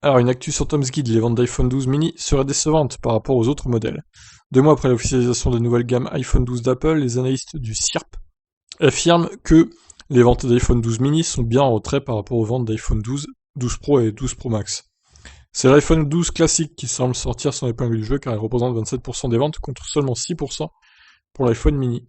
Alors, une actu sur Tom's Guide, les ventes d'iPhone 12 mini seraient décevantes par rapport aux autres modèles. 2 mois après l'officialisation de la nouvelle gamme iPhone 12 d'Apple, les analystes du CIRP affirment que les ventes d'iPhone 12 mini sont bien en retrait par rapport aux ventes d'iPhone 12, 12 Pro et 12 Pro Max. C'est l'iPhone 12 classique qui semble sortir son épingle du jeu car il représente 27% des ventes contre seulement 6% pour l'iPhone mini.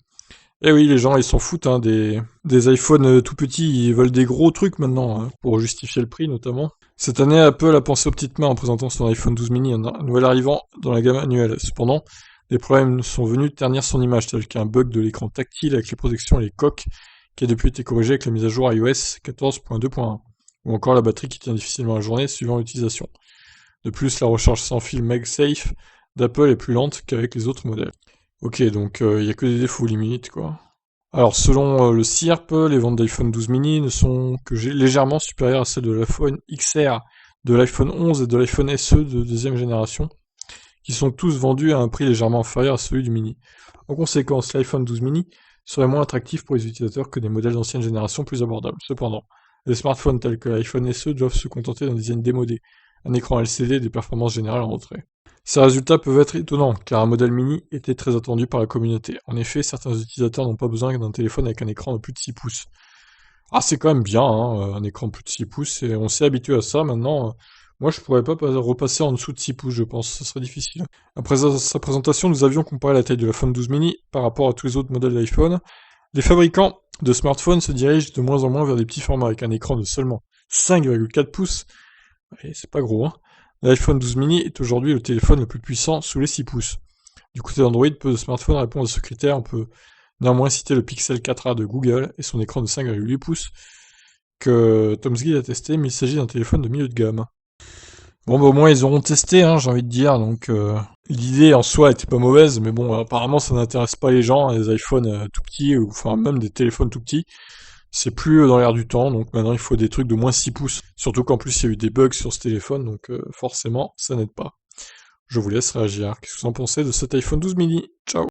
Et oui, les gens ils s'en foutent hein, des iPhones tout petits, ils veulent des gros trucs maintenant, hein, pour justifier le prix notamment. Cette année, Apple a pensé aux petites mains en présentant son iPhone 12 mini, un nouvel arrivant dans la gamme annuelle. Cependant, des problèmes sont venus ternir son image, tels qu'un bug de l'écran tactile avec les protections et les coques, qui a depuis été corrigé avec la mise à jour iOS 14.2.1, ou encore la batterie qui tient difficilement la journée suivant l'utilisation. De plus, la recharge sans fil MagSafe d'Apple est plus lente qu'avec les autres modèles. Ok, donc il y a que des défauts limites, quoi. Alors, selon le CIRP, les ventes d'iPhone 12 mini ne sont que légèrement supérieures à celles de l'iPhone XR, de l'iPhone 11 et de l'iPhone SE de deuxième génération, qui sont tous vendus à un prix légèrement inférieur à celui du mini. En conséquence, l'iPhone 12 mini serait moins attractif pour les utilisateurs que des modèles d'ancienne génération plus abordables. Cependant, les smartphones tels que l'iPhone SE doivent se contenter d'un design démodé, un écran LCD et des performances générales en retrait. Ces résultats peuvent être étonnants, car un modèle mini était très attendu par la communauté. En effet, certains utilisateurs n'ont pas besoin d'un téléphone avec un écran de plus de 6 pouces. Ah, c'est quand même bien, hein, un écran de plus de 6 pouces, et on s'est habitué à ça maintenant. Moi, je pourrais pas repasser en dessous de 6 pouces, je pense, ce serait difficile. Après sa présentation, nous avions comparé la taille de l'iPhone 12 mini par rapport à tous les autres modèles d'iPhone. Les fabricants de smartphones se dirigent de moins en moins vers des petits formats avec un écran de seulement 5,4 pouces. Et c'est pas gros, hein. L'iPhone 12 mini est aujourd'hui le téléphone le plus puissant sous les 6 pouces. Du côté d'Android, peu de smartphones répondent à ce critère. On peut néanmoins citer le Pixel 4a de Google et son écran de 5,8 pouces que Tom's Guide a testé, mais il s'agit d'un téléphone de milieu de gamme. Bon, bah au moins ils auront testé, hein, j'ai envie de dire, donc l'idée en soi était pas mauvaise, mais bon, apparemment ça n'intéresse pas les gens, les iPhones tout petits, ou enfin même des téléphones tout petits. C'est plus dans l'air du temps, donc maintenant il faut des trucs de moins 6 pouces. Surtout qu'en plus il y a eu des bugs sur ce téléphone, donc forcément ça n'aide pas. Je vous laisse réagir. Qu'est-ce que vous en pensez de cet iPhone 12 mini? Ciao!